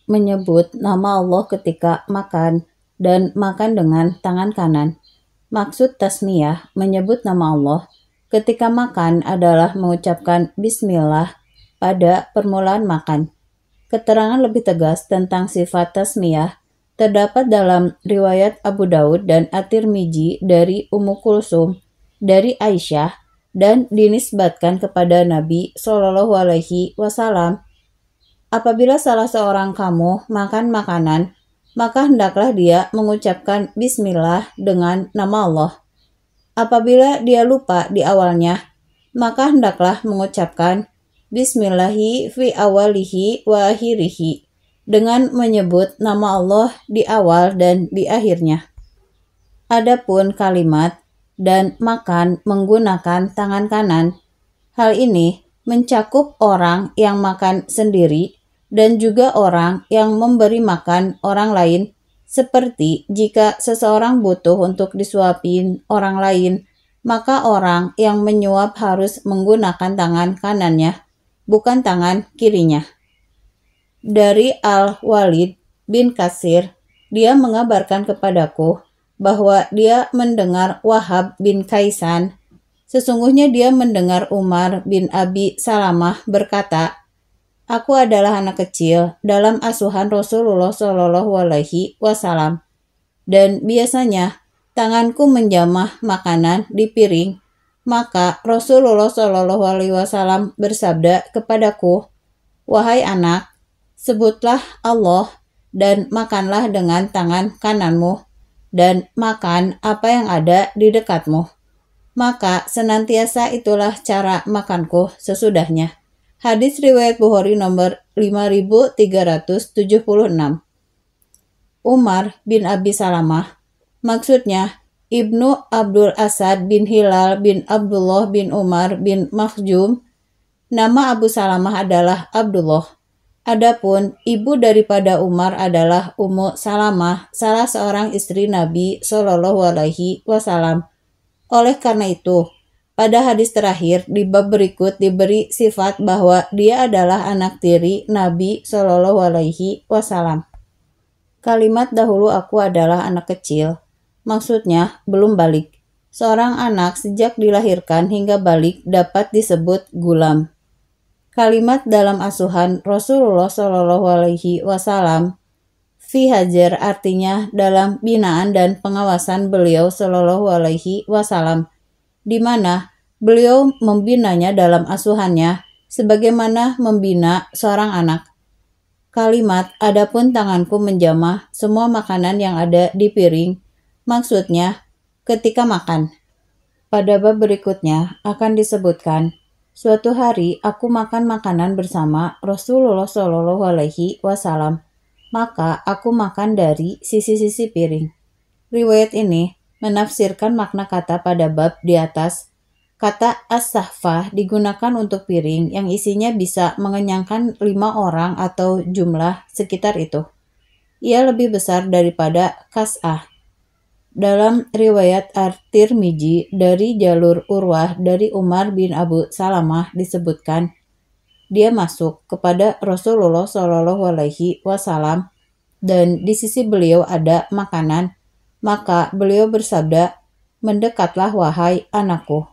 menyebut nama Allah ketika makan dan makan dengan tangan kanan. Maksud tasmiyah menyebut nama Allah ketika makan adalah mengucapkan bismillah pada permulaan makan. Keterangan lebih tegas tentang sifat tasmiyah terdapat dalam riwayat Abu Daud dan At-Tirmidzi dari Ummu Kulsum dari Aisyah dan dinisbatkan kepada Nabi Shallallahu Alaihi Wasallam. Apabila salah seorang kamu makan makanan, maka hendaklah dia mengucapkan bismillah dengan nama Allah. Apabila dia lupa di awalnya, maka hendaklah mengucapkan bismillahi fi awalihi wa akhirihi dengan menyebut nama Allah di awal dan di akhirnya. Adapun kalimat dan makan menggunakan tangan kanan, hal ini mencakup orang yang makan sendiri dan juga orang yang memberi makan orang lain, seperti jika seseorang butuh untuk disuapin orang lain, maka orang yang menyuap harus menggunakan tangan kanannya, bukan tangan kirinya. Dari Al-Walid bin Kasir, dia mengabarkan kepadaku bahwa dia mendengar Wahab bin Kaisan. Sesungguhnya dia mendengar Umar bin Abi Salamah berkata, "Aku adalah anak kecil dalam asuhan Rasulullah Shallallahu Alaihi Wasallam, dan biasanya tanganku menjamah makanan di piring. Maka Rasulullah Shallallahu Alaihi Wasallam bersabda kepadaku, wahai anak, sebutlah Allah dan makanlah dengan tangan kananmu, dan makan apa yang ada di dekatmu. Maka senantiasa itulah cara makanku sesudahnya." Hadis riwayat Bukhari nomor 5376. Umar bin Abi Salamah, maksudnya Ibnu Abdul Asad bin Hilal bin Abdullah bin Umar bin Makhzum. Nama Abu Salamah adalah Abdullah. Adapun ibu daripada Umar adalah Ummu Salamah, salah seorang istri Nabi Shallallahu Alaihi Wasallam. Oleh karena itu, pada hadis terakhir di bab berikut diberi sifat bahwa dia adalah anak tiri Nabi Shallallahu Alaihi Wasallam. Kalimat dahulu aku adalah anak kecil, maksudnya belum balik. Seorang anak sejak dilahirkan hingga balik dapat disebut gulam. Kalimat dalam asuhan Rasulullah Shallallahu Alaihi Wasallam, fi hajar, artinya dalam binaan dan pengawasan beliau Shallallahu Alaihi Wasallam, di mana beliau membinanya dalam asuhannya sebagaimana membina seorang anak. Kalimat adapun tanganku menjamah semua makanan yang ada di piring, maksudnya ketika makan. Pada bab berikutnya akan disebutkan, suatu hari aku makan makanan bersama Rasulullah Shallallahu Alaihi Wasallam, maka aku makan dari sisi-sisi piring. Riwayat ini menafsirkan makna kata pada bab di atas. Kata as-sahfah digunakan untuk piring yang isinya bisa mengenyangkan 5 orang atau jumlah sekitar itu. Ia lebih besar daripada kas'ah. Dalam riwayat At-Tirmidzi dari jalur Urwah dari Umar bin Abu Salamah disebutkan, dia masuk kepada Rasulullah Shallallahu Alaihi Wasallam dan di sisi beliau ada makanan. Maka beliau bersabda, mendekatlah wahai anakku.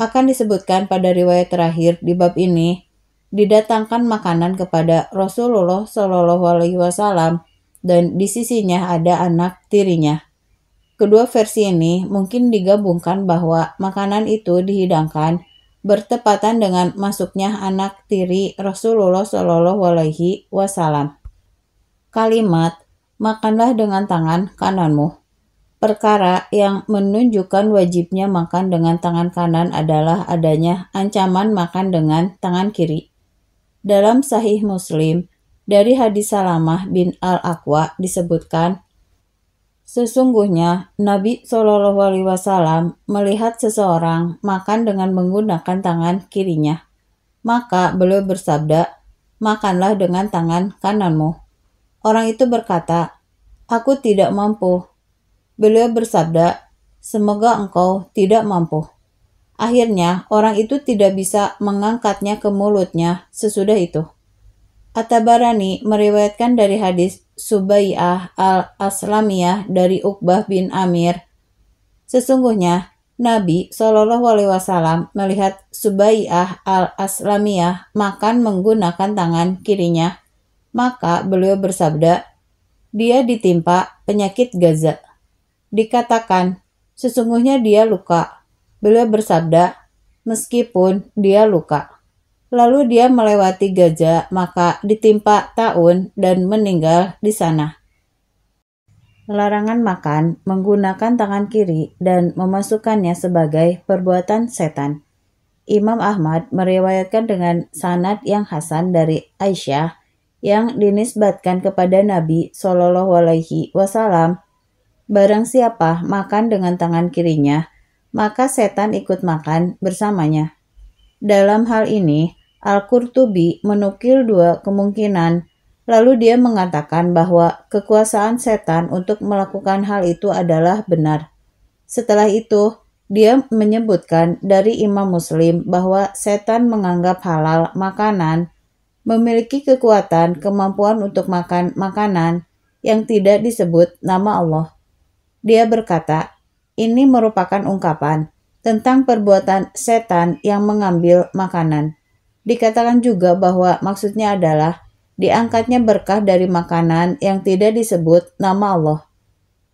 Akan disebutkan pada riwayat terakhir di bab ini, didatangkan makanan kepada Rasulullah Shallallahu Alaihi Wasallam dan di sisinya ada anak tirinya. Kedua versi ini mungkin digabungkan bahwa makanan itu dihidangkan bertepatan dengan masuknya anak tiri Rasulullah Shallallahu Alaihi Wasallam. Kalimat makanlah dengan tangan kananmu. Perkara yang menunjukkan wajibnya makan dengan tangan kanan adalah adanya ancaman makan dengan tangan kiri. Dalam Sahih Muslim, dari hadis Salamah bin Al-Aqwa disebutkan, sesungguhnya Nabi Shallallahu Alaihi Wasallam melihat seseorang makan dengan menggunakan tangan kirinya. Maka beliau bersabda, makanlah dengan tangan kananmu. Orang itu berkata, aku tidak mampu. Beliau bersabda, semoga engkau tidak mampu. Akhirnya orang itu tidak bisa mengangkatnya ke mulutnya sesudah itu. At-Tabarani meriwayatkan dari hadis Subai'ah al-Aslamiyah dari Uqbah bin Amir. Sesungguhnya Nabi Shallallahu Alaihi Wasallam melihat Subai'ah al-Aslamiyah makan menggunakan tangan kirinya, maka beliau bersabda, dia ditimpa penyakit Gaza. Dikatakan, sesungguhnya dia luka. Beliau bersabda, meskipun dia luka. Lalu dia melewati Gaza, maka ditimpa taun dan meninggal di sana. Larangan makan menggunakan tangan kiri dan memasukkannya sebagai perbuatan setan. Imam Ahmad meriwayatkan dengan sanad yang hasan dari Aisyah yang dinisbatkan kepada Nabi Shallallahu Alaihi Wasallam, barang siapa makan dengan tangan kirinya, maka setan ikut makan bersamanya. Dalam hal ini, Al-Qurtubi menukil dua kemungkinan, lalu dia mengatakan bahwa kekuasaan setan untuk melakukan hal itu adalah benar. Setelah itu, dia menyebutkan dari Imam Muslim bahwa setan menganggap halal makanan, memiliki kemampuan untuk makan makanan yang tidak disebut nama Allah. Dia berkata, ini merupakan ungkapan tentang perbuatan setan yang mengambil makanan. Dikatakan juga bahwa maksudnya adalah diangkatnya berkah dari makanan yang tidak disebut nama Allah.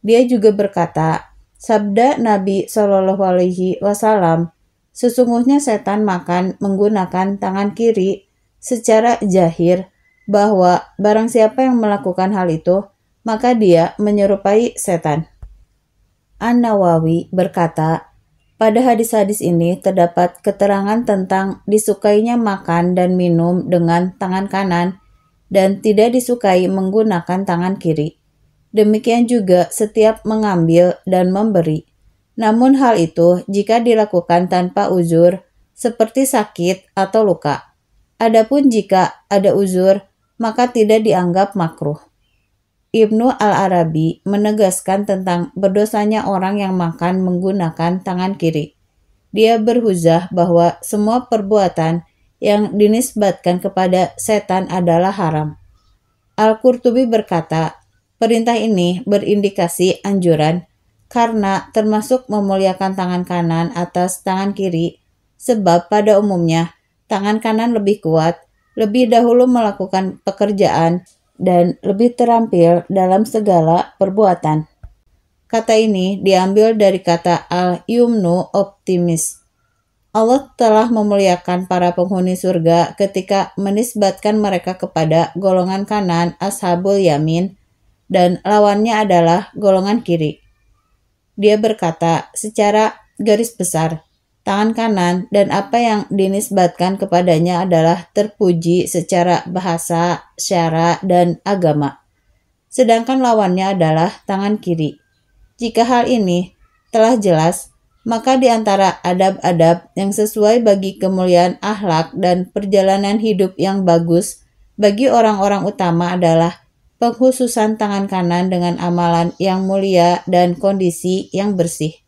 Dia juga berkata, sabda Nabi Shallallahu Alaihi Wasallam, sesungguhnya setan makan menggunakan tangan kiri secara zahir, bahwa barang siapa yang melakukan hal itu, maka dia menyerupai setan. An-Nawawi berkata, pada hadis-hadis ini terdapat keterangan tentang disukainya makan dan minum dengan tangan kanan dan tidak disukai menggunakan tangan kiri. Demikian juga setiap mengambil dan memberi. Namun hal itu jika dilakukan tanpa uzur, seperti sakit atau luka. Adapun jika ada uzur, maka tidak dianggap makruh. Ibnu Al-Arabi menegaskan tentang berdosanya orang yang makan menggunakan tangan kiri. Dia berhujah bahwa semua perbuatan yang dinisbatkan kepada setan adalah haram. Al-Qurtubi berkata, perintah ini berindikasi anjuran karena termasuk memuliakan tangan kanan atas tangan kiri, sebab pada umumnya tangan kanan lebih kuat, lebih dahulu melakukan pekerjaan, dan lebih terampil dalam segala perbuatan. Kata ini diambil dari kata al-yumnu optimis. Allah telah memuliakan para penghuni surga ketika menisbatkan mereka kepada golongan kanan ashabul yamin dan lawannya adalah golongan kiri. Dia berkata secara garis besar, tangan kanan dan apa yang dinisbatkan kepadanya adalah terpuji secara bahasa, syara, dan agama. Sedangkan lawannya adalah tangan kiri. Jika hal ini telah jelas, maka di antara adab-adab yang sesuai bagi kemuliaan akhlak dan perjalanan hidup yang bagus bagi orang-orang utama adalah pengkhususan tangan kanan dengan amalan yang mulia dan kondisi yang bersih.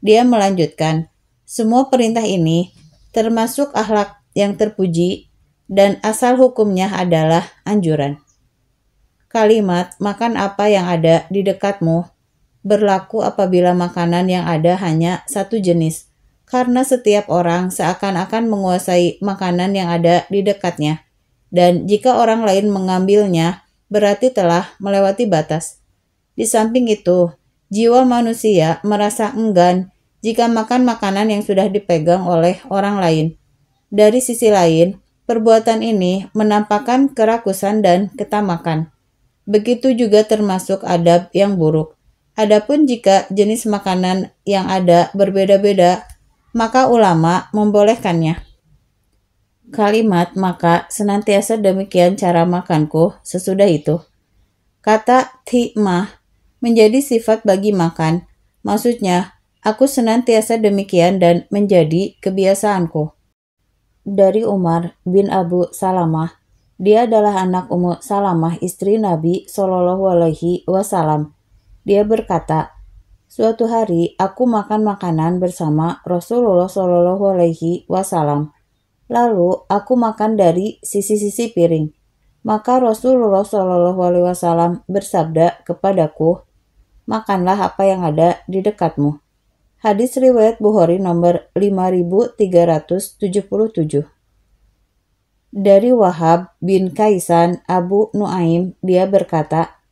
Dia melanjutkan, semua perintah ini termasuk akhlak yang terpuji dan asal hukumnya adalah anjuran. Kalimat makan apa yang ada di dekatmu berlaku apabila makanan yang ada hanya satu jenis, karena setiap orang seakan-akan menguasai makanan yang ada di dekatnya, dan jika orang lain mengambilnya, berarti telah melewati batas. Di samping itu, jiwa manusia merasa enggan jika makan makanan yang sudah dipegang oleh orang lain. Dari sisi lain, perbuatan ini menampakkan kerakusan dan ketamakan. Begitu juga termasuk adab yang buruk. Adapun jika jenis makanan yang ada berbeda-beda, maka ulama membolehkannya. Kalimat maka senantiasa demikian cara makanku sesudah itu. Kata timah menjadi sifat bagi makan. Maksudnya, aku senantiasa demikian dan menjadi kebiasaanku. Dari Umar bin Abu Salamah, dia adalah anak Ummu Salamah istri Nabi Shallallahu Alaihi Wasallam. Dia berkata, suatu hari aku makan makanan bersama Rasulullah Shallallahu Alaihi Wasallam. Lalu aku makan dari sisi-sisi piring. Maka Rasulullah Shallallahu Alaihi Wasallam bersabda kepadaku, makanlah apa yang ada di dekatmu. Hadis riwayat Bukhari nomor 5377. Dari Wahab bin Kaisan Abu Nuaim, dia berkata,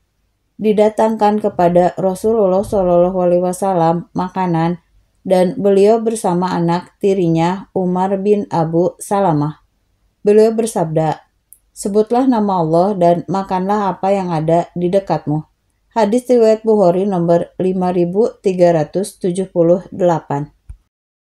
didatangkan kepada Rasulullah Shallallahu Alaihi Wasallam makanan, dan beliau bersama anak tirinya Umar bin Abu Salamah. Beliau bersabda, sebutlah nama Allah dan makanlah apa yang ada di dekatmu. Hadis riwayat Bukhari nomor 5378.